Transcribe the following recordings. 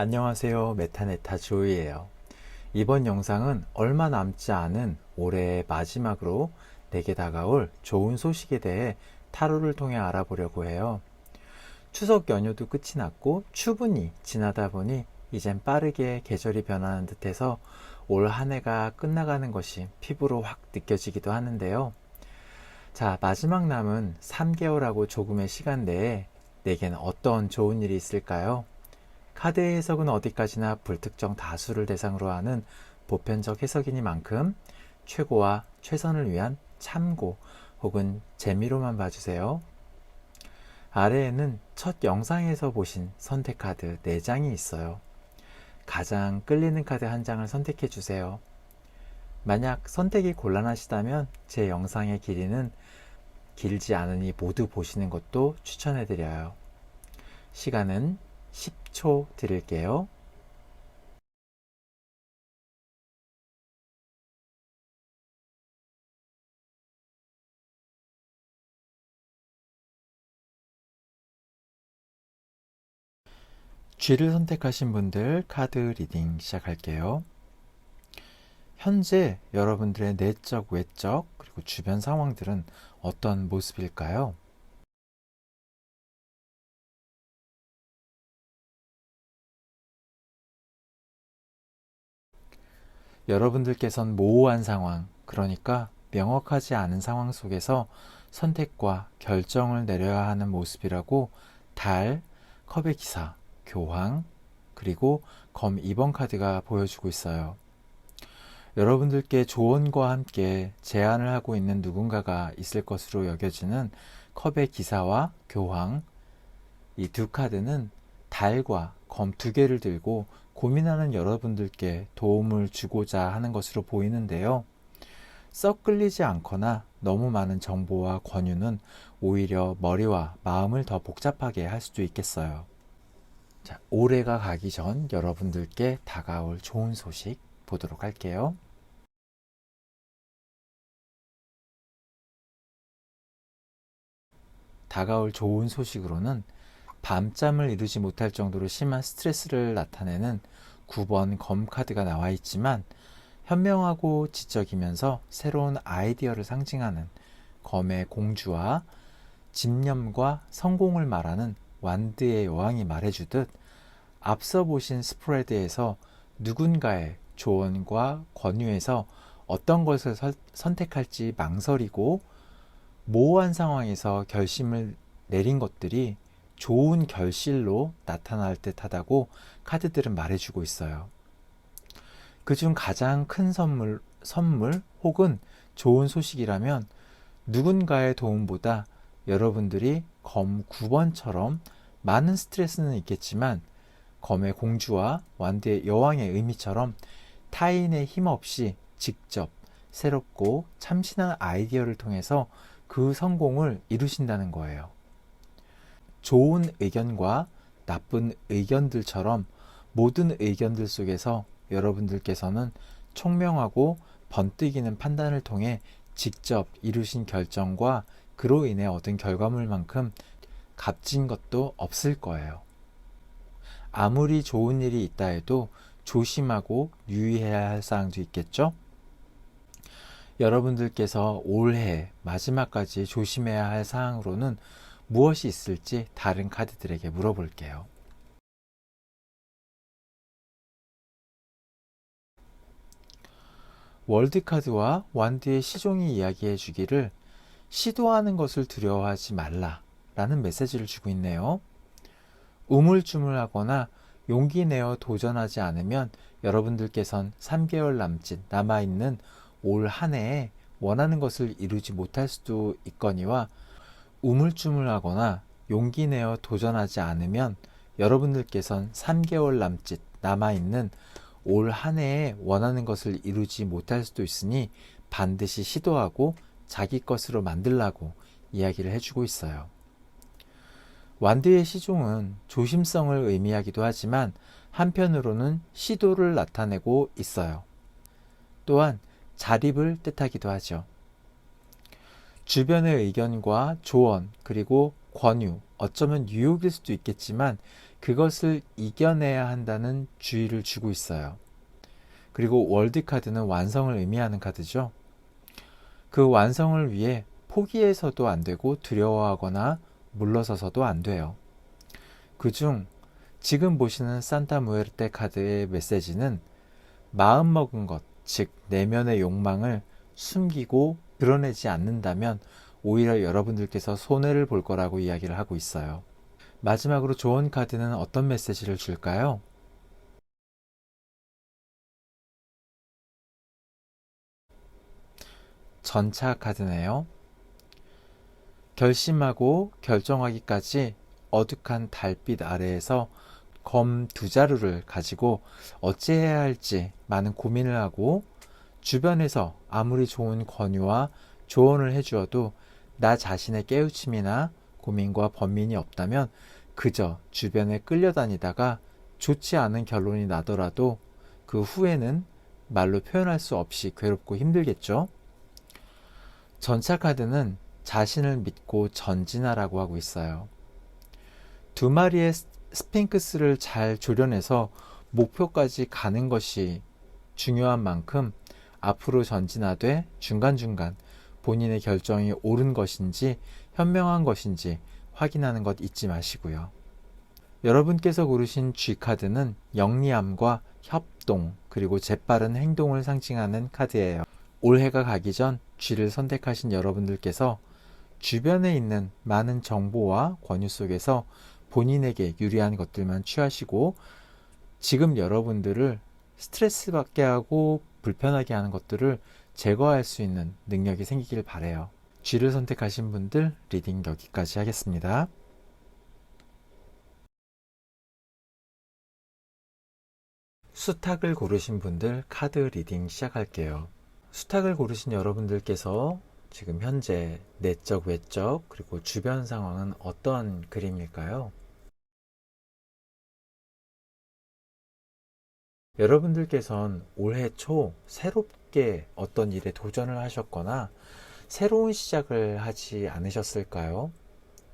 안녕하세요. 메타네타 조이예요. 이번 영상은 얼마 남지 않은 올해의 마지막으로 내게 다가올 좋은 소식에 대해 타로를 통해 알아보려고 해요. 추석 연휴도 끝이 났고 추분이 지나다 보니 이젠 빠르게 계절이 변하는 듯해서 올 한 해가 끝나가는 것이 피부로 확 느껴지기도 하는데요. 자, 마지막 남은 3개월하고 조금의 시간 내에 내겐 어떤 좋은 일이 있을까요? 카드의 해석은 어디까지나 불특정 다수를 대상으로 하는 보편적 해석이니만큼 최고와 최선을 위한 참고 혹은 재미로만 봐주세요. 아래에는 첫 영상에서 보신 선택 카드 4장이 있어요. 가장 끌리는 카드 한 장을 선택해 주세요. 만약 선택이 곤란하시다면 제 영상의 길이는 길지 않으니 모두 보시는 것도 추천해 드려요. 시간은 10초 드릴게요. G를 선택하신 분들 카드 리딩 시작할게요. 현재 여러분들의 내적, 외적, 그리고 주변 상황들은 어떤 모습일까요? 여러분들께선 모호한 상황, 그러니까 명확하지 않은 상황 속에서 선택과 결정을 내려야 하는 모습이라고 달, 컵의 기사, 교황, 그리고 검 2번 카드가 보여주고 있어요. 여러분들께 조언과 함께 제안을 하고 있는 누군가가 있을 것으로 여겨지는 컵의 기사와 교황, 이 두 카드는 달과 검 2개를 들고 고민하는 여러분들께 도움을 주고자 하는 것으로 보이는데요. 썩 끌리지 않거나 너무 많은 정보와 권유는 오히려 머리와 마음을 더 복잡하게 할 수도 있겠어요. 자, 올해가 가기 전 여러분들께 다가올 좋은 소식 보도록 할게요. 다가올 좋은 소식으로는 밤잠을 이루지 못할 정도로 심한 스트레스를 나타내는 9번 검 카드가 나와 있지만 현명하고 지적이면서 새로운 아이디어를 상징하는 검의 공주와 집념과 성공을 말하는 완드의 여왕이 말해주듯 앞서 보신 스프레드에서 누군가의 조언과 권유에서 어떤 것을 선택할지 망설이고 모호한 상황에서 결심을 내린 것들이 좋은 결실로 나타날 듯하다고 카드들은 말해주고 있어요. 그중 가장 큰 선물 혹은 좋은 소식이라면 누군가의 도움보다 여러분들이 검 9번처럼 많은 스트레스는 있겠지만 검의 공주와 완드의 여왕의 의미처럼 타인의 힘 없이 직접 새롭고 참신한 아이디어를 통해서 그 성공을 이루신다는 거예요. 좋은 의견과 나쁜 의견들처럼 모든 의견들 속에서 여러분들께서는 총명하고 번뜩이는 판단을 통해 직접 이루신 결정과 그로 인해 얻은 결과물만큼 값진 것도 없을 거예요. 아무리 좋은 일이 있다 해도 조심하고 유의해야 할 사항도 있겠죠? 여러분들께서 올해 마지막까지 조심해야 할 사항으로는 무엇이 있을지 다른 카드들에게 물어볼게요. 월드카드와 완드의 시종이 이야기해 주기를 시도하는 것을 두려워하지 말라 라는 메시지를 주고 있네요. 우물쭈물하거나 용기 내어 도전하지 않으면 여러분들께선 3개월 남짓 남아있는 올 한 해에 원하는 것을 이루지 못할 수도 있거니와 우물쭈물하거나 용기 내어 도전하지 않으면 여러분들께선 3개월 남짓 남아있는 올 한 해에 원하는 것을 이루지 못할 수도 있으니 반드시 시도하고 자기 것으로 만들라고 이야기를 해주고 있어요. 완드의 시종은 조심성을 의미하기도 하지만 한편으로는 시도를 나타내고 있어요. 또한 자립을 뜻하기도 하죠. 주변의 의견과 조언 그리고 권유, 어쩌면 유혹일 수도 있겠지만 그것을 이겨내야 한다는 주의를 주고 있어요. 그리고 월드 카드는 완성을 의미하는 카드죠. 그 완성을 위해 포기해서도 안 되고 두려워하거나 물러서서도 안 돼요. 그중 지금 보시는 산타 무에르테 카드의 메시지는 마음먹은 것, 즉 내면의 욕망을 숨기고 드러내지 않는다면 오히려 여러분들께서 손해를 볼 거라고 이야기를 하고 있어요. 마지막으로 조언 카드는 어떤 메시지를 줄까요? 전차 카드네요. 결심하고 결정하기까지 어둑한 달빛 아래에서 검 2자루를 가지고 어찌해야 할지 많은 고민을 하고 주변에서 아무리 좋은 권유와 조언을 해주어도 나 자신의 깨우침이나 고민과 번민이 없다면 그저 주변에 끌려다니다가 좋지 않은 결론이 나더라도 그 후에는 말로 표현할 수 없이 괴롭고 힘들겠죠. 전차 카드는 자신을 믿고 전진하라고 하고 있어요. 2마리의 스핑크스를 잘 조련해서 목표까지 가는 것이 중요한 만큼 앞으로 전진하되 중간중간 본인의 결정이 옳은 것인지 현명한 것인지 확인하는 것 잊지 마시고요. 여러분께서 고르신 G카드는 영리함과 협동 그리고 재빠른 행동을 상징하는 카드예요. 올해가 가기 전 G를 선택하신 여러분들께서 주변에 있는 많은 정보와 권유 속에서 본인에게 유리한 것들만 취하시고 지금 여러분들을 스트레스 받게 하고 불편하게 하는 것들을 제거할 수 있는 능력이 생기길 바라요. G를 선택하신 분들 리딩 여기까지 하겠습니다. 수탉을 고르신 분들 카드 리딩 시작할게요. 수탉을 고르신 여러분들께서 지금 현재 내적, 외적, 그리고 주변 상황은 어떤 그림일까요? 여러분들께선 올해 초 새롭게 어떤 일에 도전을 하셨거나 새로운 시작을 하지 않으셨을까요?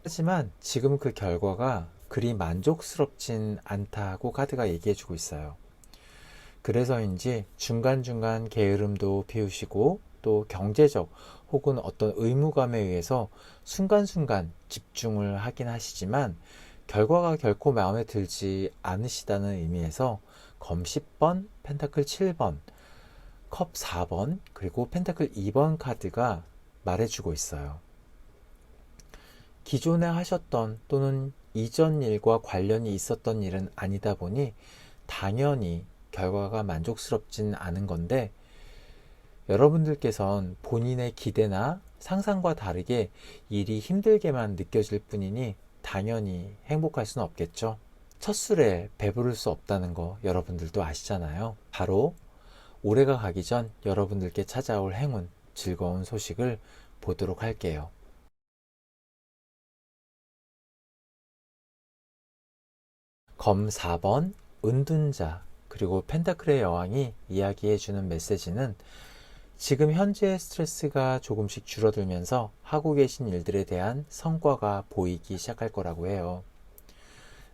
하지만 지금 그 결과가 그리 만족스럽진 않다고 카드가 얘기해주고 있어요. 그래서인지 중간중간 게으름도 피우시고 또 경제적 혹은 어떤 의무감에 의해서 순간순간 집중을 하긴 하시지만 결과가 결코 마음에 들지 않으시다는 의미에서 검 10번, 펜타클 7번, 컵 4번, 그리고 펜타클 2번 카드가 말해주고 있어요. 기존에 하셨던 또는 이전 일과 관련이 있었던 일은 아니다 보니 당연히 결과가 만족스럽진 않은 건데 여러분들께선 본인의 기대나 상상과 다르게 일이 힘들게만 느껴질 뿐이니 당연히 행복할 수는 없겠죠. 첫 술에 배부를 수 없다는 거 여러분들도 아시잖아요. 바로 올해가 가기 전 여러분들께 찾아올 행운, 즐거운 소식을 보도록 할게요. 검 4번, 은둔자, 그리고 펜타클의 여왕이 이야기해주는 메시지는 지금 현재의 스트레스가 조금씩 줄어들면서 하고 계신 일들에 대한 성과가 보이기 시작할 거라고 해요.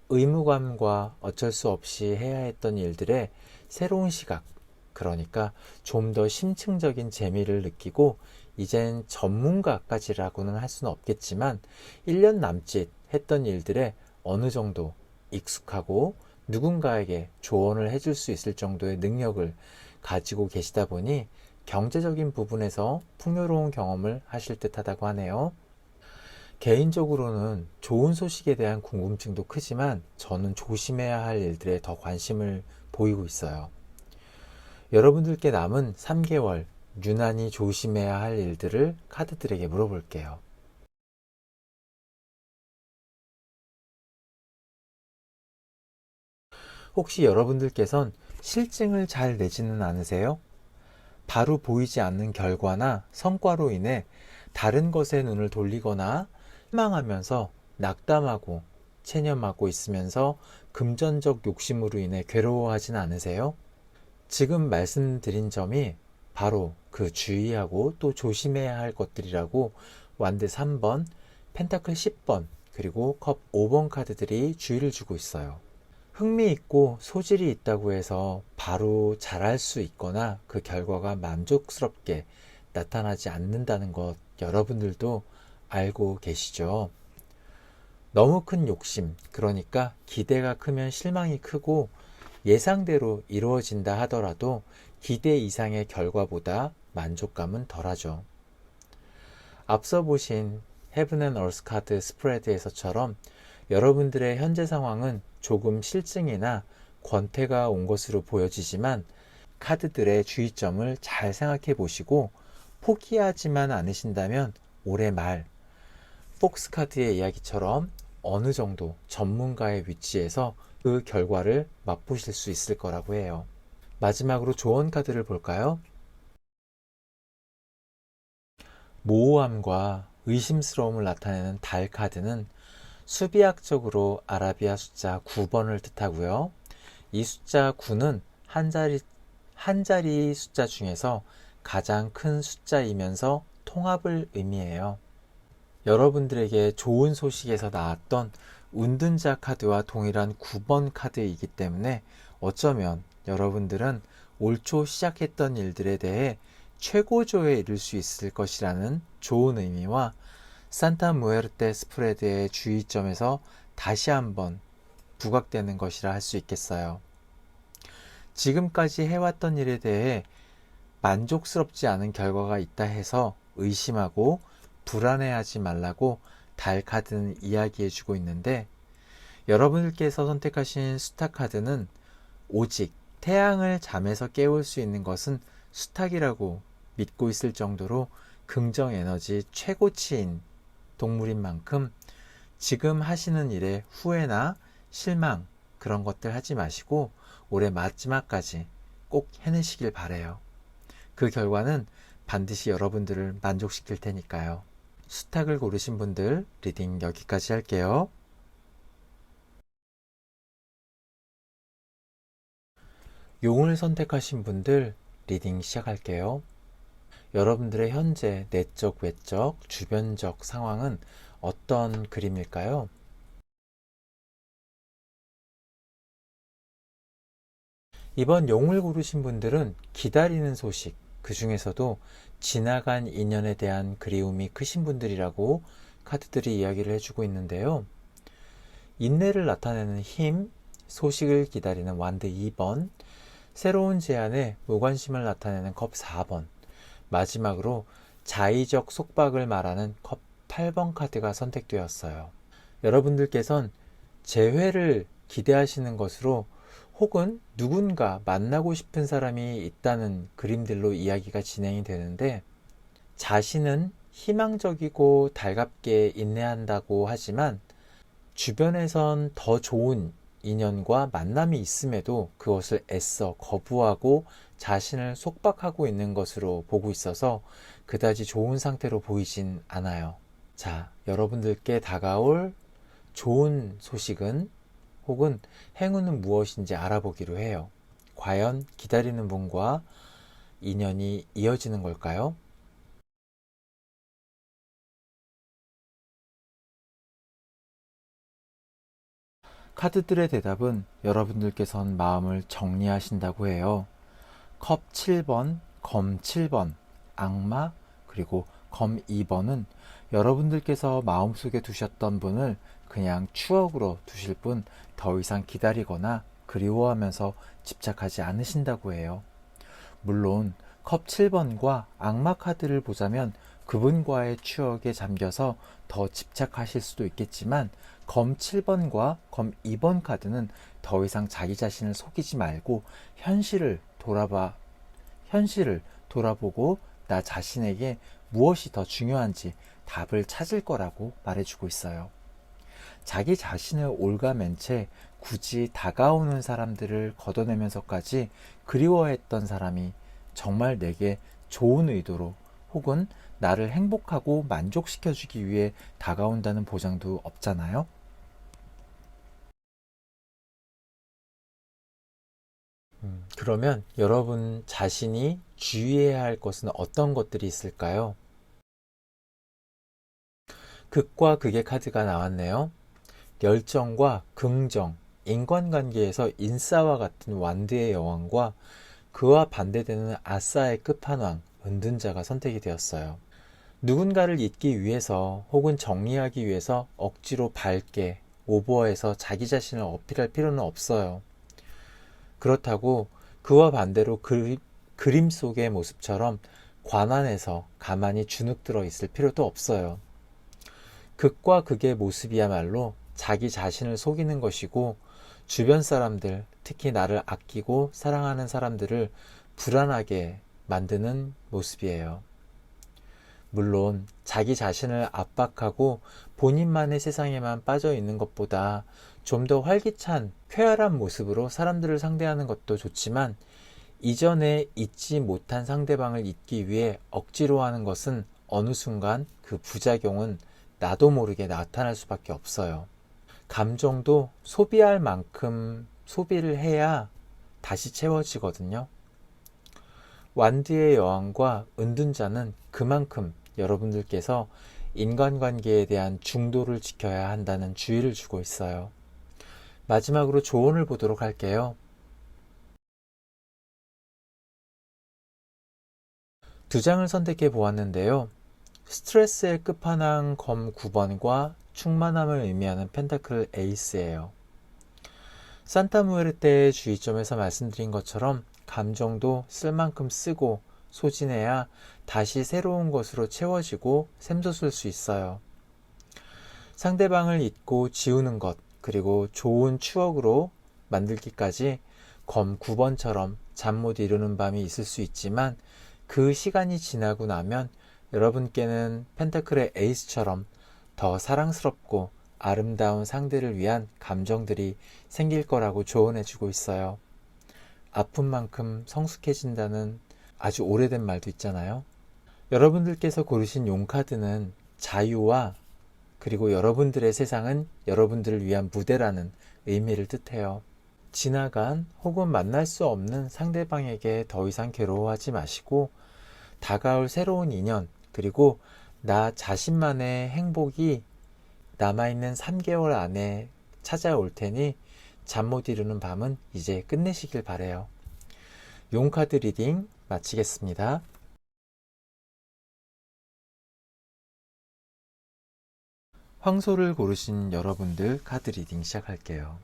의무감과 어쩔 수 없이 해야 했던 일들의 새로운 시각, 그러니까 좀 더 심층적인 재미를 느끼고 이젠 전문가까지라고는 할 수는 없겠지만 1년 남짓 했던 일들에 어느 정도 익숙하고 누군가에게 조언을 해줄 수 있을 정도의 능력을 가지고 계시다 보니 경제적인 부분에서 풍요로운 경험을 하실 듯하다고 하네요. 개인적으로는 좋은 소식에 대한 궁금증도 크지만 저는 조심해야 할 일들에 더 관심을 보이고 있어요. 여러분들께 남은 3개월 유난히 조심해야 할 일들을 카드들에게 물어볼게요. 혹시 여러분들께선 실증을 잘 내지는 않으세요? 바로 보이지 않는 결과나 성과로 인해 다른 것에 눈을 돌리거나 희망하면서 낙담하고 체념하고 있으면서 금전적 욕심으로 인해 괴로워하진 않으세요? 지금 말씀드린 점이 바로 그 주의하고 또 조심해야 할 것들이라고 완드 3번, 펜타클 10번, 그리고 컵 5번 카드들이 주의를 주고 있어요. 흥미있고 소질이 있다고 해서 바로 잘할 수 있거나 그 결과가 만족스럽게 나타나지 않는다는 것 여러분들도 알고 계시죠? 너무 큰 욕심, 그러니까 기대가 크면 실망이 크고 예상대로 이루어진다 하더라도 기대 이상의 결과보다 만족감은 덜하죠. 앞서 보신 Heaven and Earth 카드 스프레드에서처럼 여러분들의 현재 상황은 조금 실증이나 권태가 온 것으로 보여지지만 카드들의 주의점을 잘 생각해 보시고 포기하지만 않으신다면 올해 말 폭스 카드의 이야기처럼 어느 정도 전문가의 위치에서 그 결과를 맛보실 수 있을 거라고 해요. 마지막으로 조언 카드를 볼까요? 모호함과 의심스러움을 나타내는 달 카드는 수비학적으로 아라비아 숫자 9번을 뜻하고요. 이 숫자 9는 한 자리 숫자 중에서 가장 큰 숫자이면서 통합을 의미해요. 여러분들에게 좋은 소식에서 나왔던 운둔자 카드와 동일한 9번 카드이기 때문에 어쩌면 여러분들은 올 초 시작했던 일들에 대해 최고조에 이를 수 있을 것이라는 좋은 의미와 산타 무에르테 스프레드의 주의점에서 다시 한번 부각되는 것이라 할 수 있겠어요. 지금까지 해왔던 일에 대해 만족스럽지 않은 결과가 있다 해서 의심하고 불안해하지 말라고 달 카드는 이야기해주고 있는데, 여러분들께서 선택하신 수탉 카드는 오직 태양을 잠에서 깨울 수 있는 것은 수탉이라고 믿고 있을 정도로 긍정 에너지 최고치인 동물인 만큼 지금 하시는 일에 후회나 실망 그런 것들 하지 마시고 올해 마지막까지 꼭 해내시길 바래요. 그 결과는 반드시 여러분들을 만족시킬 테니까요. 수탉을 고르신 분들 리딩 여기까지 할게요. 용을 선택하신 분들 리딩 시작할게요. 여러분들의 현재 내적, 외적, 주변적 상황은 어떤 그림일까요? 이번 용을 고르신 분들은 기다리는 소식, 그 중에서도 지나간 인연에 대한 그리움이 크신 분들이라고 카드들이 이야기를 해주고 있는데요. 인내를 나타내는 힘, 소식을 기다리는 완드 2번, 새로운 제안에 무관심을 나타내는 컵 4번, 마지막으로 자의적 속박을 말하는 컵 8번 카드가 선택되었어요. 여러분들께선 재회를 기대하시는 것으로 혹은 누군가 만나고 싶은 사람이 있다는 그림들로 이야기가 진행이 되는데, 자신은 희망적이고 달갑게 인내한다고 하지만 주변에선 더 좋은 인연과 만남이 있음에도 그것을 애써 거부하고 자신을 속박하고 있는 것으로 보고 있어서 그다지 좋은 상태로 보이진 않아요. 자, 여러분들께 다가올 좋은 소식은 혹은 행운은 무엇인지 알아보기로 해요. 과연 기다리는 분과 인연이 이어지는 걸까요? 카드들의 대답은 여러분들께선 마음을 정리하신다고 해요. 컵 7번, 검 7번, 악마, 그리고 검 2번은 여러분들께서 마음속에 두셨던 분을 그냥 추억으로 두실 뿐 더 이상 기다리거나 그리워하면서 집착하지 않으신다고 해요. 물론 컵 7번과 악마 카드를 보자면 그분과의 추억에 잠겨서 더 집착하실 수도 있겠지만, 검 7번과 검 2번 카드는 더 이상 자기 자신을 속이지 말고 현실을 돌아보고 나 자신에게 무엇이 더 중요한지 답을 찾을 거라고 말해주고 있어요. 자기 자신을 올가맨 채 굳이 다가오는 사람들을 걷어내면서까지 그리워했던 사람이 정말 내게 좋은 의도로 혹은 나를 행복하고 만족시켜주기 위해 다가온다는 보장도 없잖아요. 그러면 여러분 자신이 주의해야 할 것은 어떤 것들이 있을까요? 극과 극의 카드가 나왔네요. 열정과 긍정, 인간관계에서 인싸와 같은 완드의 여왕과 그와 반대되는 아싸의 끝판왕 은둔자가 선택이 되었어요. 누군가를 잊기 위해서 혹은 정리하기 위해서 억지로 밝게 오버해서 자기 자신을 어필할 필요는 없어요. 그렇다고 그와 반대로 그림 속의 모습처럼 관안에서 가만히 주눅 들어 있을 필요도 없어요. 극과 극의 모습이야말로 자기 자신을 속이는 것이고 주변 사람들, 특히 나를 아끼고 사랑하는 사람들을 불안하게 만드는 모습이에요. 물론 자기 자신을 압박하고 본인만의 세상에만 빠져 있는 것보다 좀 더 활기찬, 쾌활한 모습으로 사람들을 상대하는 것도 좋지만 이전에 잊지 못한 상대방을 잊기 위해 억지로 하는 것은 어느 순간 그 부작용은 나도 모르게 나타날 수밖에 없어요. 감정도 소비할 만큼 소비를 해야 다시 채워지거든요. 완드의 여왕과 은둔자는 그만큼 여러분들께서 인간관계에 대한 중도를 지켜야 한다는 주의를 주고 있어요. 마지막으로 조언을 보도록 할게요. 두 장을 선택해 보았는데요. 스트레스의 끝판왕 검 9번과 충만함을 의미하는 펜타클 에이스예요. 산타 무에르테의 주의점에서 말씀드린 것처럼 감정도 쓸 만큼 쓰고 소진해야 다시 새로운 것으로 채워지고 샘솟을 수 있어요. 상대방을 잊고 지우는 것, 그리고 좋은 추억으로 만들기까지 검 9번처럼 잠 못 이루는 밤이 있을 수 있지만 그 시간이 지나고 나면 여러분께는 펜타클의 에이스처럼 더 사랑스럽고 아름다운 상대를 위한 감정들이 생길 거라고 조언해주고 있어요. 아픈 만큼 성숙해진다는 아주 오래된 말도 있잖아요. 여러분들께서 고르신 용카드는 자유와 그리고 여러분들의 세상은 여러분들을 위한 무대라는 의미를 뜻해요. 지나간 혹은 만날 수 없는 상대방에게 더 이상 괴로워하지 마시고 다가올 새로운 인연 그리고 나 자신만의 행복이 남아있는 3개월 안에 찾아올 테니 잠 못 이루는 밤은 이제 끝내시길 바래요. 용카드 리딩 마치겠습니다. 황소를 고르신 여러분들 카드 리딩 시작할게요.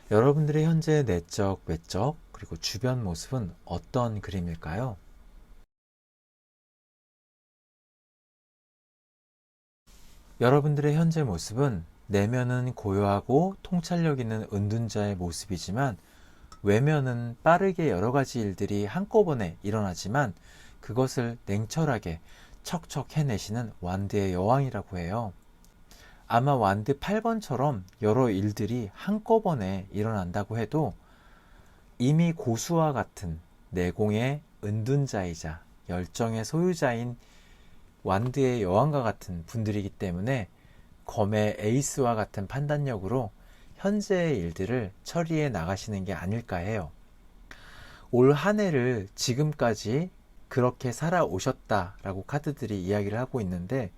여러분들의 현재 내적, 외적, 그리고 주변 모습은 어떤 그림일까요? 여러분들의 현재 모습은 내면은 고요하고 통찰력 있는 은둔자의 모습이지만 외면은 빠르게 여러 가지 일들이 한꺼번에 일어나지만 그것을 냉철하게 척척 해내시는 완드의 여왕이라고 해요. 아마 완드 8번처럼 여러 일들이 한꺼번에 일어난다고 해도 이미 고수와 같은 내공의 은둔자이자 열정의 소유자인 완드의 여왕과 같은 분들이기 때문에 검의 에이스와 같은 판단력으로 현재의 일들을 처리해 나가시는 게 아닐까 해요. 올 한 해를 지금까지 그렇게 살아오셨다라고 카드들이 이야기를 하고 있는데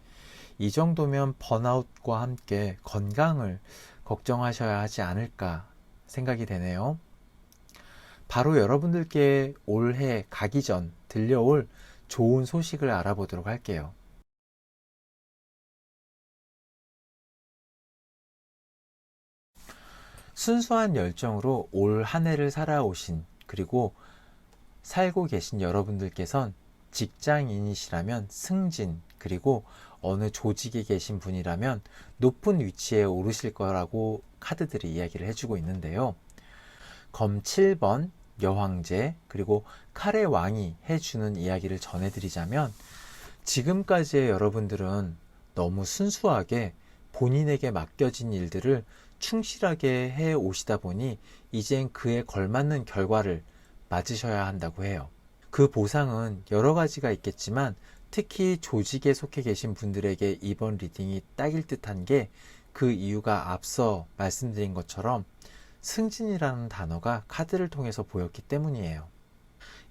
이 정도면 번아웃과 함께 건강을 걱정하셔야 하지 않을까 생각이 되네요. 바로 여러분들께 올해 가기 전 들려올 좋은 소식을 알아보도록 할게요. 순수한 열정으로 올 한 해를 살아오신 그리고 살고 계신 여러분들께선 직장인이시라면 승진 그리고 어느 조직에 계신 분이라면 높은 위치에 오르실 거라고 카드들이 이야기를 해주고 있는데요. 검 7번 여황제 그리고 칼의 왕이 해주는 이야기를 전해드리자면 지금까지의 여러분들은 너무 순수하게 본인에게 맡겨진 일들을 충실하게 해 오시다 보니 이젠 그에 걸맞는 결과를 맞으셔야 한다고 해요. 그 보상은 여러 가지가 있겠지만 특히 조직에 속해 계신 분들에게 이번 리딩이 딱일 듯한 게 그 이유가 앞서 말씀드린 것처럼 승진이라는 단어가 카드를 통해서 보였기 때문이에요.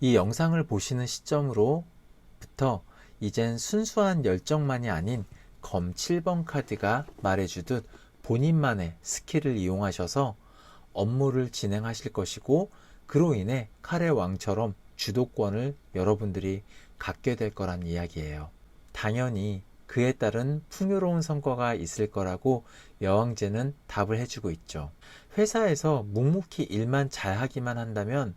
이 영상을 보시는 시점으로부터 이젠 순수한 열정만이 아닌 검 7번 카드가 말해주듯 본인만의 스킬을 이용하셔서 업무를 진행하실 것이고, 그로 인해 칼의 왕처럼 주도권을 여러분들이 갖게 될 거란 이야기예요. 당연히 그에 따른 풍요로운 성과가 있을 거라고 여왕제는 답을 해주고 있죠. 회사에서 묵묵히 일만 잘하기만 한다면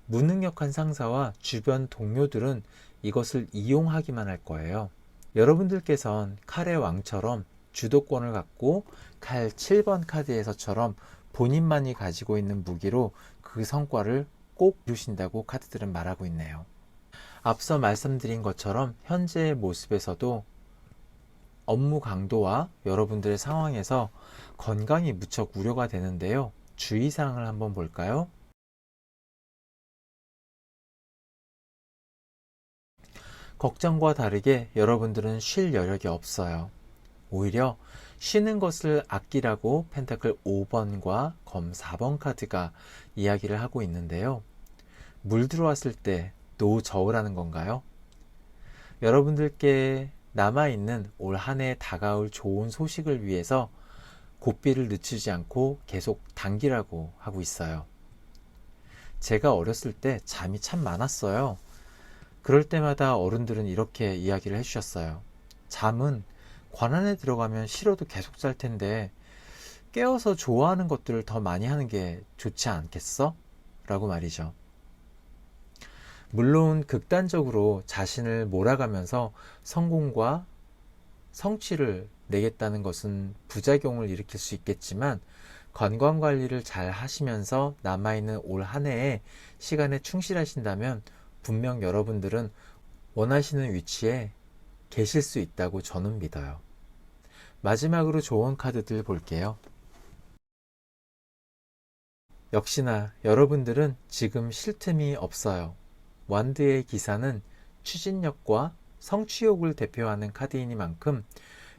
무능력한 상사와 주변 동료들은 이것을 이용하기만 할 거예요. 여러분들께선 칼의 왕처럼 주도권을 갖고 칼 7번 카드에서처럼 본인만이 가지고 있는 무기로 그 성과를 꼭 이루신다고 카드들은 말하고 있네요. 앞서 말씀드린 것처럼 현재의 모습에서도 업무 강도와 여러분들의 상황에서 건강이 무척 우려가 되는데요. 주의사항을 한번 볼까요? 걱정과 다르게 여러분들은 쉴 여력이 없어요. 오히려 쉬는 것을 아끼라고 펜타클 5번과 검 4번 카드가 이야기를 하고 있는데요. 물 들어왔을 때 노 저으라는 건가요? 여러분들께 남아있는 올 한 해 다가올 좋은 소식을 위해서 고삐를 늦추지 않고 계속 당기라고 하고 있어요. 제가 어렸을 때 잠이 참 많았어요. 그럴 때마다 어른들은 이렇게 이야기를 해주셨어요. 잠은 관 안에 들어가면 싫어도 계속 잘 텐데 깨어서 좋아하는 것들을 더 많이 하는 게 좋지 않겠어? 라고 말이죠. 물론 극단적으로 자신을 몰아가면서 성공과 성취를 내겠다는 것은 부작용을 일으킬 수 있겠지만 건강관리를 잘 하시면서 남아있는 올 한 해의 시간에 충실하신다면 분명 여러분들은 원하시는 위치에 계실 수 있다고 저는 믿어요. 마지막으로 조언 카드들 볼게요. 역시나 여러분들은 지금 쉴 틈이 없어요. 완드의 기사는 추진력과 성취욕을 대표하는 카드이니만큼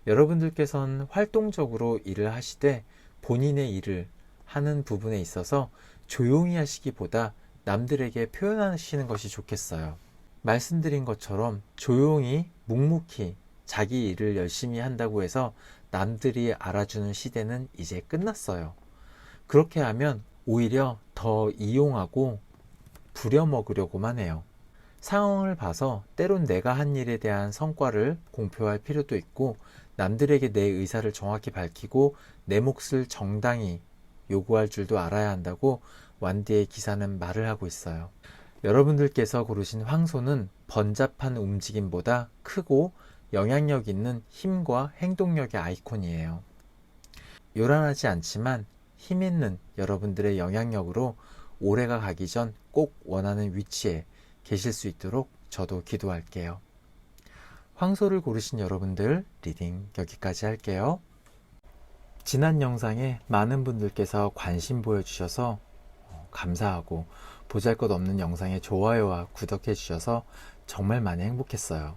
여러분들께서는 활동적으로 일을 하시되 본인의 일을 하는 부분에 있어서 조용히 하시기보다 남들에게 표현하시는 것이 좋겠어요. 말씀드린 것처럼 조용히 묵묵히 자기 일을 열심히 한다고 해서 남들이 알아주는 시대는 이제 끝났어요. 그렇게 하면 오히려 더 이용하고 부려먹으려고만 해요. 상황을 봐서 때론 내가 한 일에 대한 성과를 공표할 필요도 있고 남들에게 내 의사를 정확히 밝히고 내 몫을 정당히 요구할 줄도 알아야 한다고 완디의 기사는 말을 하고 있어요. 여러분들께서 고르신 황소는 번잡한 움직임보다 크고 영향력 있는 힘과 행동력의 아이콘이에요. 요란하지 않지만 힘 있는 여러분들의 영향력으로 올해가 가기 전 꼭 원하는 위치에 계실 수 있도록 저도 기도할게요. 황소를 고르신 여러분들 리딩 여기까지 할게요. 지난 영상에 많은 분들께서 관심 보여주셔서 감사하고 보잘것없는 영상에 좋아요와 구독해 주셔서 정말 많이 행복했어요.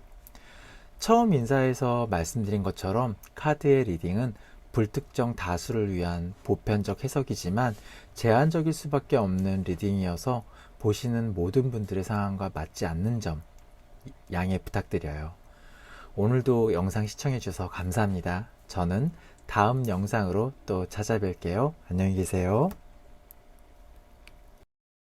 처음 인사에서 말씀드린 것처럼 카드의 리딩은 불특정 다수를 위한 보편적 해석이지만 제한적일 수밖에 없는 리딩이어서 보시는 모든 분들의 상황과 맞지 않는 점 양해 부탁드려요. 오늘도 영상 시청해 주셔서 감사합니다. 저는 다음 영상으로 또 찾아뵐게요. 안녕히 계세요.